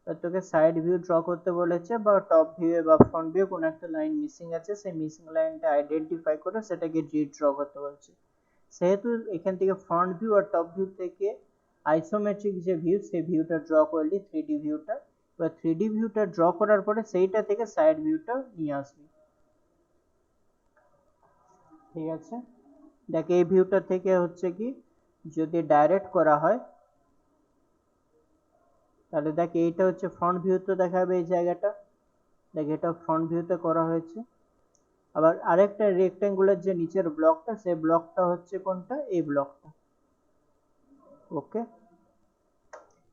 তো তোকে সাইড ভিউ ড্র করতে বলেছে, বা টপ ভিউ বা ফ্রন্ট ভিউ কোনো একটা লাইন মিসিং আছে, সেই মিসিং লাইনটা আইডেন্টিফাই করে সেটাকে ড্র করতে বলছে। সেহেতু এখান থেকে ফ্রন্ট ভিউ আর টপ ভিউ থেকে আইসোমেট্রিক যে ভিউ, সেই ভিউটা ড্র করলি, 3D ভিউটা। এবার 3D ভিউটা ড্র করার পরে সেইটা থেকে সাইড ভিউটা নিয়ে আসবি, ঠিক আছে। দেখ এই ভিউটা থেকে হচ্ছে কি, যদি ডাইরেক্ট করা হয় তাহলে দেখ এইটা হচ্ছে ফ্রন্ট ভিউ, তো দেখাবে এই জায়গাটা, দেখ এটা ফ্রন্ট ভিউতে করা হয়েছে। আবার আরেকটা রেক্ট্যাঙ্গুলার যে নিচের ব্লকটা, সেই ব্লকটা হচ্ছে কোনটা, এই ব্লকটা, ওকে।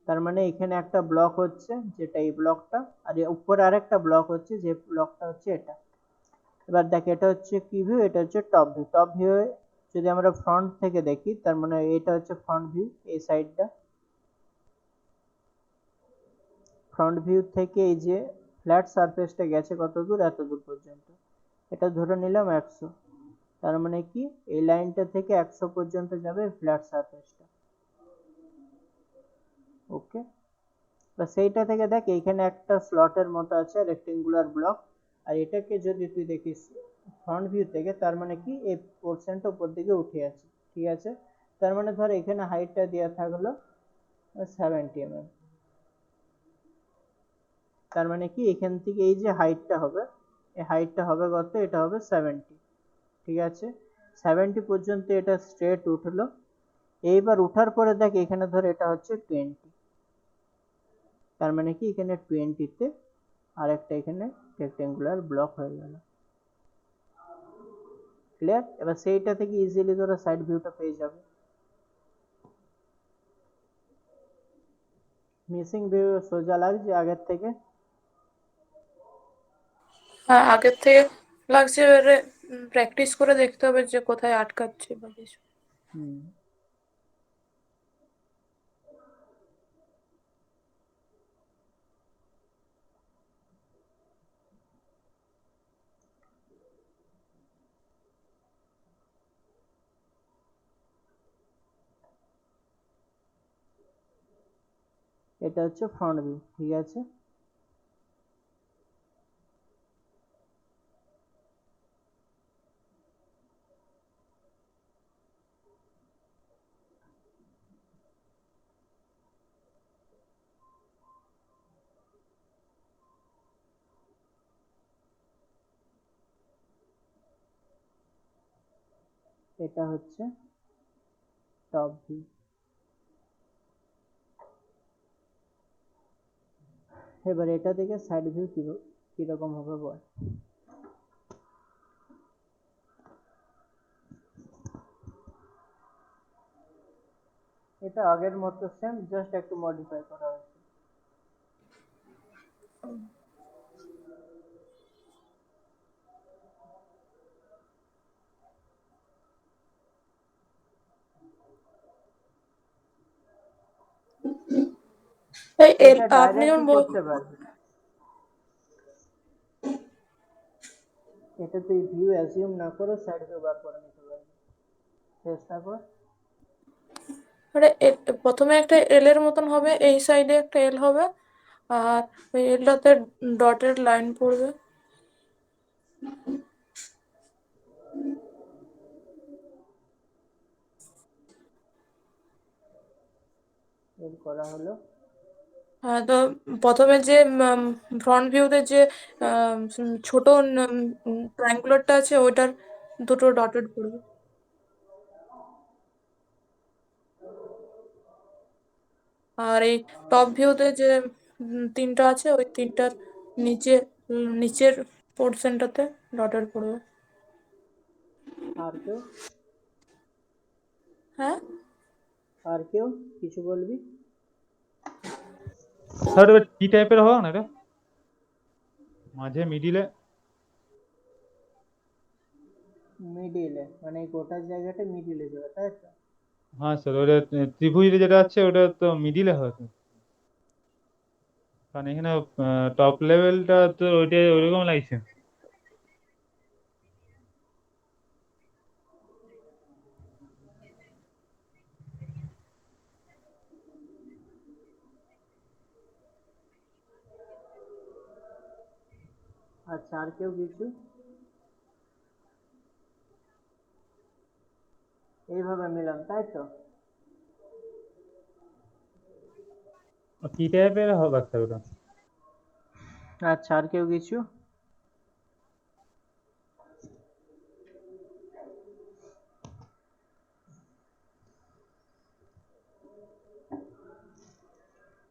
তার মানে এখানে একটা ব্লক হচ্ছে যেটা এই ব্লকটা, আর এর উপরে আরেকটা ব্লক হচ্ছে যে ব্লকটা হচ্ছে এটা। এবার দেখ এটা হচ্ছে কি ভিউ, এটা হচ্ছে টপ ভিউ। টপ ভিউ যদি আমরা ফ্রন্ট থেকে দেখি, তার মানে এটা হচ্ছে ফ্রন্ট ভিউ, এই সাইডটা। ফ্রন্ট ভিউ থেকে এই যে ফ্ল্যাট সারফেসটা গেছে কত দূর, এত দূর পর্যন্ত, এটা ধরে নিলাম 100। তার মানে কি এই লাইনটা থেকে 100 পর্যন্ত যাবে ফ্ল্যাট সারফেসটা, ওকে। বা সেইটা থেকে দেখ এইখানে একটা স্লটের মতো আছে রেক্টেঙ্গুলার ব্লক, আর এটাকে যদি তুই দেখিস ফ্রন্ট ভিউ থেকে, তার মানে কি এই পোর্শনটা উপর দিকে উঠে আছে, ঠিক আছে। তার মানে ধর এখানে হাইটটা দেওয়া থাকলো 70 mm। তার মানে কি এখান থেকে এই যে হাইটটা হবে, এই হাইটটা হবে কত, এটা হবে 70, ঠিক আছে। 70 পর্যন্ত এটা স্ট্রেট উঠলো। এইবার উঠার পরে দেখ এখানে ধর এটা হচ্ছে 20, তার মানে কি এখানে 20-তে আরেকটা এখানে রেক্টেঙ্গুলার ব্লক হয়ে গেল, ক্লিয়ার। এবার সেইটা থেকে ইজিলি তোরা সাইড ভিউটা পেয়ে যাবে। মিসিং ভিউ সোজা লাগছে আগের থেকে? হ্যাঁ আগের থেকে লাগছে, এবারে প্র্যাকটিস করে দেখতে হবে যে কোথায় আটকাচ্ছে বা কিছু। হুম। এটা হচ্ছে ফ্রন্ট ভিউ, ঠিক আছে। এটা হচ্ছে টপ ভিউ। এবার এটা থেকে সাইড ভিউ কিরকম হবে বল। এটা আগের মতো সেম, জাস্ট একটু মডিফাই করা হয়েছে। এটা আপনি যেমন ডাইরেক্টলি করতে পারবি, এটা তুই ভিউ অ্যাজিউম না করে সাইড ভিউ বার করে নিতে পারবি। চেষ্টা কর। প্রথমে একটা এল এর মতন হবে, এই সাইডে একটা এল হবে, আর ওই এলটাতে ডটের লাইন পড়বে। এর করা হলো। হ্যাঁ, তো প্রথমে যে ফ্রন্ট ভিউতে যে ছোট ট্রায়াঙ্গুলারটা আছে ওইটার দুটো ডটেড পড়বে। আর এই টপ ভিউতে যে তিনটা আছে ওই তিনটার নিচে নিচের পোর্শনটাতে ডটেড পড়বে। আর কেউ হ্যাঁ, আর কেউ কিছু বলবি? স্যার এবার টি টাইপের হবে না এটা, মাঝে মিডিলে? মিডিলে মানে এই গোটা জায়গাটা মিডিলে যাবে, তাই তো? হ্যাঁ স্যার, ওটা ত্রিভুজ যেটা আছে ওটা তো মিডিলে হয় তো। কারণ এখানে টপ লেভেলটা তো ওইটা ওইরকম লাগছে। আচ্ছা, আর কেউ কিছু? এইভাবে মিলাম, তাই তো? কি টাইপের হবে স্যার ওটা? আচ্ছা, আর কেউ কিছু?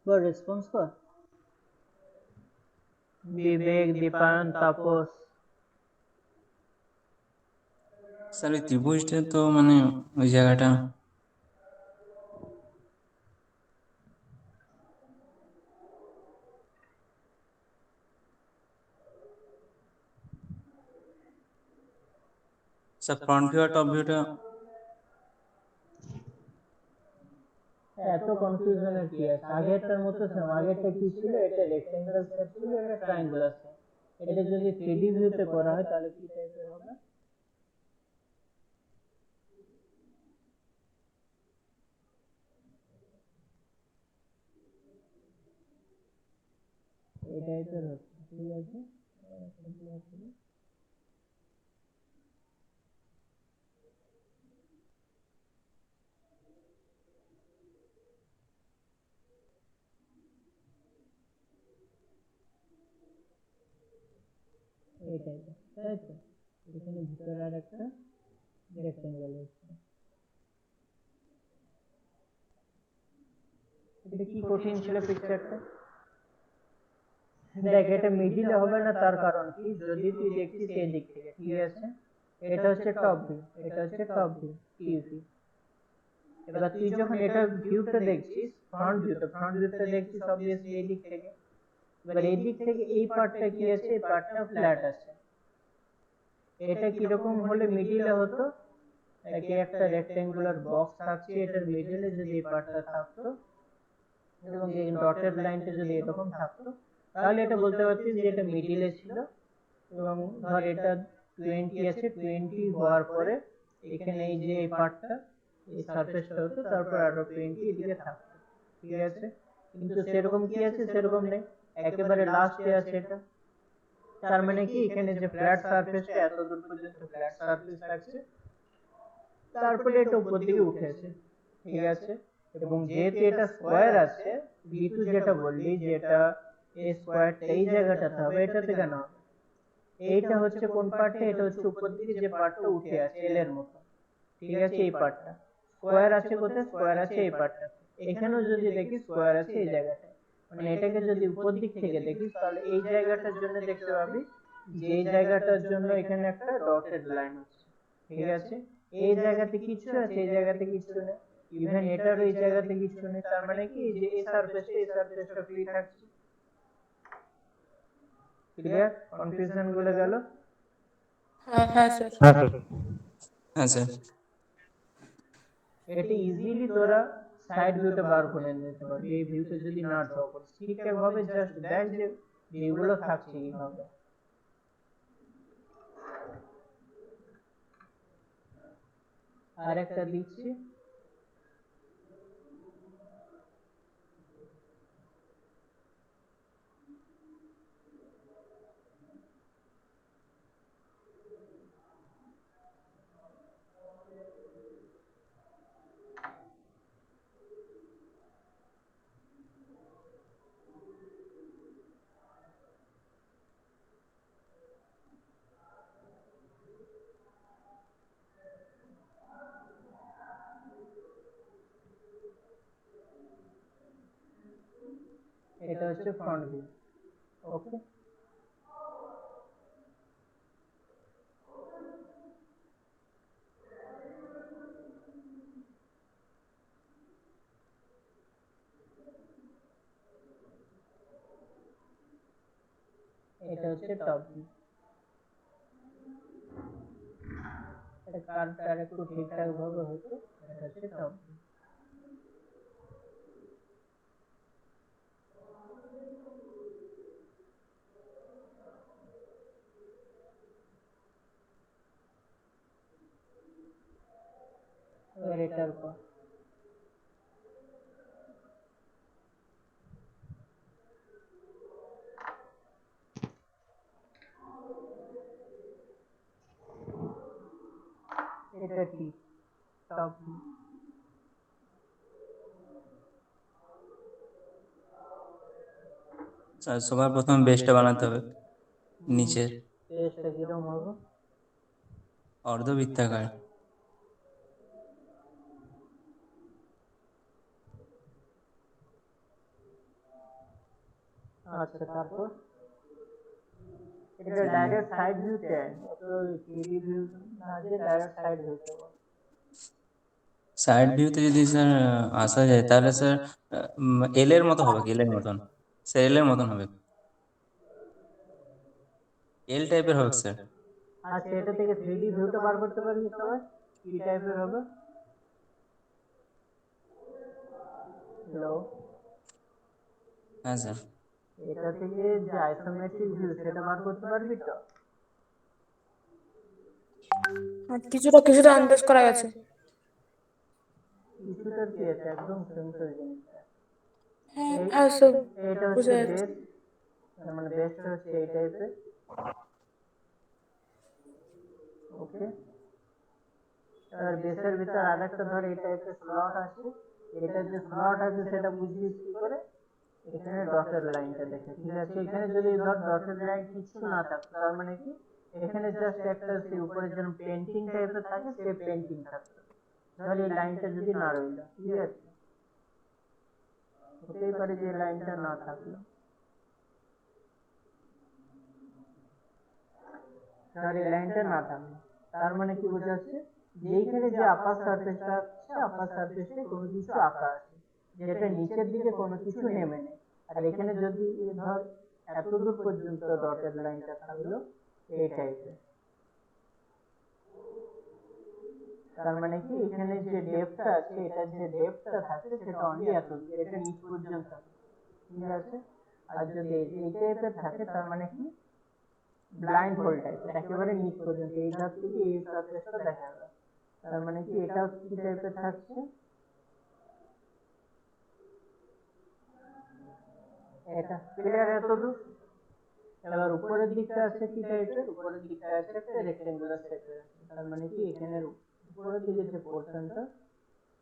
বল, রেসপন্স কর। বিবেক, দীপায়ন, তাপস। স্যার ওই ত্রিভুজটা তো মানে ওই জায়গাটা স্যার ফ্রন্ট ভিউ আর টপ ভিউটা এত কনফিউশনের কি আছে? আগেরটার মতো সেম। আগেরটা কি ছিল? এটা রেক্টেঙ্গুলার শেপ ছিল, এটা ট্রায়াঙ্গুলার শেপ। এটা যদি 3D ভিউতে করা হয় তাহলে কি টাইপের হবে? এই টাইপের হচ্ছে, ঠিক আছে? এই টাইপের, তাই তো? এখানে ভিতরে আর একটা রেক্টেঙ্গেল আছে। এটা কি কঠিন ছিল পিকচারটা? দেখ, এটা মিডিলে হবে না, তার কারণ কি? যদি তুই দেখছিস এই দিক থেকে, ঠিক আছে? এটা হচ্ছে টপ ভিউ, এটা হচ্ছে টপ ভিউ, টিভি। এবার তুই যখন এটা ভিউতে দেখছিস, ফ্রন্ট ভিউতে দেখছিস অবভিয়াসলি এই দিক থেকে। এবার এই দিক থেকে এই পার্টটা কি আছে? এই পার্টটা ফ্ল্যাট আছে। এটা কিরকম হলে মিডিলে হতো? একে একটা রেক্টেঙ্গুলার বক্স থাকছে, এটার মিডিলে যদি এই পার্টটা থাকতো এবং এই ডটেড লাইনটা যদি এরকম থাকতো, তাহলে এটা বলতে পারতিস যে এটা মিডিলে ছিল। এবং ধর এটা 20 আছে, 20 হওয়ার পরে এখানে এই যে এই পার্টটা, এই সারফেসটা হতো, তারপর আরো 20 এদিকে থাকতো, ঠিক আছে? কিন্তু সেরকম কি আছে? সেরকম নেই, একেবারে লাস্টে আছে এটা। তার মানে কি, এখানে যে ফ্ল্যাট সারফেসটা এত দূর পর্যন্ত ফ্ল্যাট সারফেস থাকছে, তারপরে এটা উপর দিকে উঠেছে, ঠিক আছে? এবং যেহেতু এটা স্কোয়ার আছে, ভিটু যেটা বললি যে এটা এই স্কোয়ারটা এই জায়গাটাতে হবে, এটাতে কেন হবে? এইটা হচ্ছে কোন পার্টে? এটা হচ্ছে উপর দিকে যে পার্টটা উঠে আছে এল এর মতো, ঠিক আছে এই পার্টটা, স্কোয়ার আছে কোথায়, স্কোয়ার আছে এই পার্টটা, এখানেও যদি দেখি স্কোয়ার আছে এই জায়গাটায়, মানে এটাকে যদি উপর দিক থেকে দেখিস তাহলে এই জায়গাটার জন্য দেখতে পাবি যে এই জায়গাটার জন্য এখানে একটা ডটেড লাইন আছে, ঠিক আছে, এই জায়গাতে কিছু আছে, এই জায়গাতে কিছু নেই, ইভেন এটার এই জায়গাতে কিছু নেই, তার মানে কি যে এই সারফেসটা ফ্রি থাকছে। ক্লিয়ার, কনফিউশন গুলো গেল? হ্যাঁ হ্যাঁ স্যার। হ্যাঁ স্যার। হ্যাঁ স্যার। এটা ইজিলি তোরা সাইড ভিউটা বার করে নিতে পারবি এই ভিউতে যদি না ড্র করিস ঠিকঠাক ভাবে, জাস্ট দেখ যে ভিউগুলো থাকছে কিভাবে। আর একটা দিচ্ছি, এটা হচ্ছে ফ্রন্ট ভিউ। ওকে, এটা হচ্ছে টপ ভিউ। এটা কার্ভটা আর একটু ঠিকঠাক ভাবে হতো, এটা হচ্ছে টপ ভিউ। এবার এটার পর এটা কি টপ ভিউ। স্যার সবার প্রথম বেসটা বানাতে হবে নিচের টেস্টটা কিরকম হবে? অর্ধবৃত্তাকার। আচ্ছা, তারপর এটা ডাইরেক্ট সাইড ভিউতে, তো 3D ভিউ না যে ডাইরেক্ট সাইড ভিউতে। সাইড ভিউতে যদি স্যার আসা যায় তাহলে স্যার এল এর মতো হবে, এল এর মতন, স্যার এল এর মতন হবে, এল টাইপের হবে স্যার। আচ্ছা, এটা থেকে 3D ভিউটা বার করতে পারবি সবাই কি টাইপের হবে? হ্যালো, হ্যাঁ স্যার। এটা থেকে যে আইসোমেট্রিক ভিউ সেটা বার করতে পারবি তো? আর কিছুটা কিছুটা আন্দাজ করা গেছে। কিছুটা কি আছে, একদম সিম্পল জিনিসটা। হ্যাঁ হ্যাঁ সব এটা হচ্ছে বুঝে যাচ্ছে। বেস, মানে বেসটা হচ্ছে এই টাইপের। ওকে, আর বেসের ভিতর আরেকটা ধর এই টাইপের স্লট আছে, এটা যে স্লট আছে সেটা বুঝিস কি করে, এখানে ডটের লাইনটা দেখে, ঠিক আছে, এখানে যদি ধর ডটের লাইন কিছু না থাকতো তার মানে কি এখানে জাস্ট একটা সে উপরে যেন পেন্টিং টাইপের থাকে সে পেন্টিং থাকতো, ধর এই লাইনটা যদি না রইল, ঠিক আছে, হতেই পারে যে লাইনটা না থাকলো, ধর এই লাইনটা না থাকলো, তার মানে কি বোঝাচ্ছে যেইখানে যে আপার সারফেসটা আছে আপার সারফেসে কোনো কিছু আঁকা আছে যেটা নিচের দিকে কোনো কিছু নেমে নেই, আর এখানে যদি ধর এতদূর পর্যন্ত ডটেড লাইনটা থাকলো এই টাইপের, তার মানে কি এখানে যে ডেপথটা আছে এটা যে ডেপথটা থাকে সেটা অনলি এত, এটা নিচ পর্যন্ত থাকে, ঠিক আছে, আর যদি এই টাইপের থাকে তার মানে কি ব্লাইন্ড হোল টাইপের, একেবারে নিচ পর্যন্ত এই ধার থেকে এই সারফেসটা দেখা যাবে, তার মানে কি এটাও কি টাইপের থাকছে, এটা ক্লিয়ার এতদূর? এবার উপরের দিকটা আছে কি টাইপের, উপরের দিকটা আছে একটা রেক্টেঙ্গুলার শেপের, তার মানে কি এখানে উপরের দিকে যে পোর্শনটা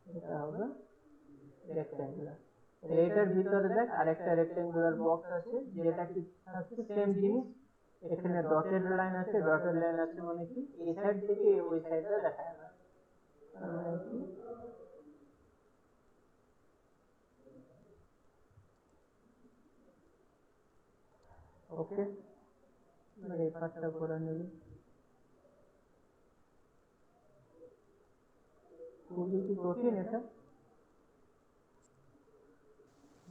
এটা হবে রেক্টেঙ্গুলার, এটার ভিতরে দেখ আরেকটা রেক্টেঙ্গুলার বক্স আছে যেটা কি থাকছে সেম জিনিস, এখানে ডটেড লাইন আছে, ডটেড লাইন আছে মানে কি এই সাইড থেকে ওই সাইডে দেখা যাবে, ওকে, এবার এই পার্টটা করে নেবে। খুবই কি কঠিন এটা?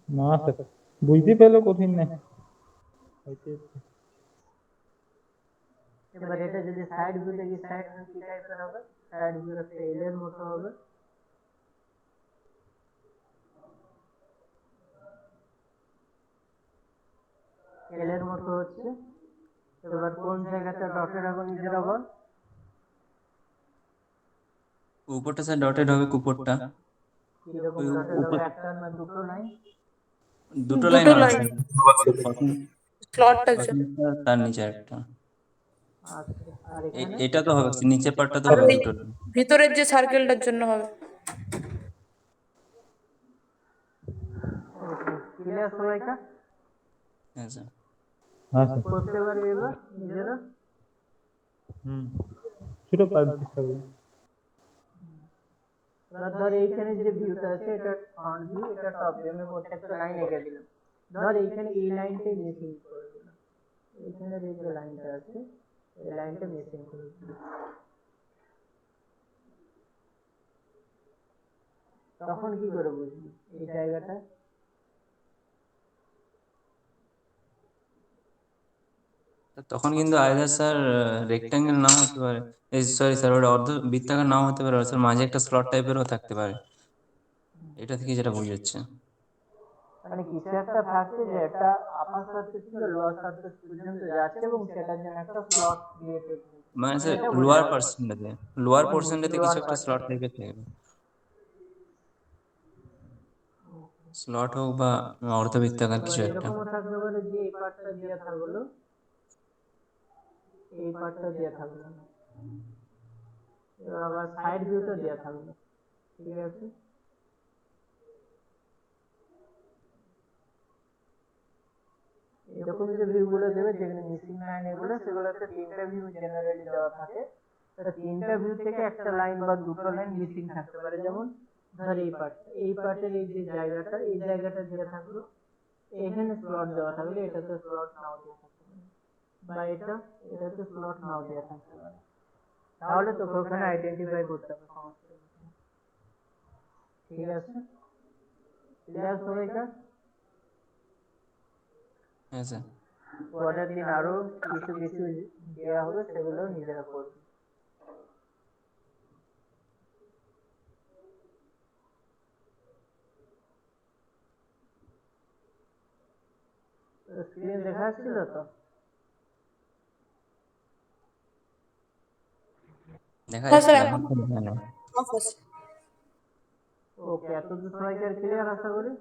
না স্যার, বুঝতে পেলেও কঠিন না। এবার এটা যদি সাইড ভিউ দেখি, সাইড ভিউ কি টাইপের হবে? সাইড ভিউ একটা এল এর মতো হবে। এল এর মতো হচ্ছে। এবার কোন জায়গাটা ডটেড হবে নিজের আবার? উপরটা স্যার ডটেড হবে, উপরটা কিরকম ওই ডটেড হবে? উপর একটা না দুটো লাইন? দুটো লাইন দুটো হবে লাইন, স্যার। প্রথম স্লটটা প্রথম স্যার, তার নিচে একটা। আচ্ছা, আর এখানে? এটা তো হবে, নিচের পার্টটা তো আর হবে ওই দুটো। ভিতরের যে সার্কেলটার জন্য হবে। ক্লিয়ার সবাইকা? হ্যাঁ স্যার। হ্যাঁ স্যার। করতে পারবে এবার নিজেরা? ছোট পাইপ চেষ্টা করি। এবার ধর এইখানে যে ভিউটা আছে এটা ফ্রন্ট ভিউ, এটা টপ ভিউ। আমি প্রত্যেকটা লাইন এঁকে দিলাম। ধর এইখানে এই লাইনটাই মিসিং করে দিলাম। এইখানে এই যে লাইনটা আছে এই লাইনটা মিসিং করে দিলাম। তখন কি করে বুঝবি এই জায়গাটা? তখন কিন্তু আইদার স্যার রেক্টাঙ্গেল নাও হতে পারে, সরি স্যার, ওটা অর্ধ বৃত্তাকার নাও হতে পারে স্যার, মাঝে একটা স্লট টাইপেরও থাকতে পারে। এটা থেকে যেটা বোঝা যাচ্ছে, মানে কিছু একটা থাকছে যে এটা আপার সারফেস থেকে লোয়ার সারফেস পর্যন্ত যাচ্ছে এবং সেটার জন্য একটা স্লট ক্রিয়েটেড। মানে স্যার এটা লোয়ার বোঝা যাচ্ছে। পার্সেন্টাতে, লোয়ার পোর্শনটাতে কিছু লোয়ার একটা পার্ট। স্লট টাইপের থাকবে, স্লট হোক বা অর্ধবৃত্তাকার এবার কিছু একটা। এরকমও থাকতে পারে যে এই পার্টটা দেওয়া থাকলো, এই পার্টটা দেওয়া থাকলো না। এবার আবার সাইড ভিউটা দেওয়া থাকলো, ঠিক আছে? এরকম যে ভিউ গুলো দেবে যেখানে মিসিং লাইন এগুলো, সেগুলোতে তিনটা ভিউ জেনারেলি দেওয়া থাকে। তা তিনটা ভিউ থেকে একটা লাইন বা দুটো লাইন মিসিং থাকতে পারে। যেমন ধর এই পার্ট, এই পার্টের এই যে জায়গাটা, এই জায়গাটা দেওয়া থাকলো, এখানে স্লট দেওয়া থাকলে এটাতে স্লট নাও দেওয়া থাকতে পারে, বা এটাতে স্লট নাও দেওয়া থাকতে পারে। তাহলে তোকে ওখানে আইডেন্টিফাই করতে হবে সমস্ত কিছু। ঠিক আছে? ক্লিয়ার সবাইকার? হ্যাঁ স্যার। পরের দিন আরো কিছু কিছু দেওয়া হবে, সেগুলো নিজেরা করবে। স্ক্রিন দেখা যাচ্ছিল তো? দেখা হ্যাঁ যাচ্ছে স্যার, এখন তো দেখা নেই। অফ আছে। ওকে, এতদূর সবাইকার ক্লিয়ার আশা করি।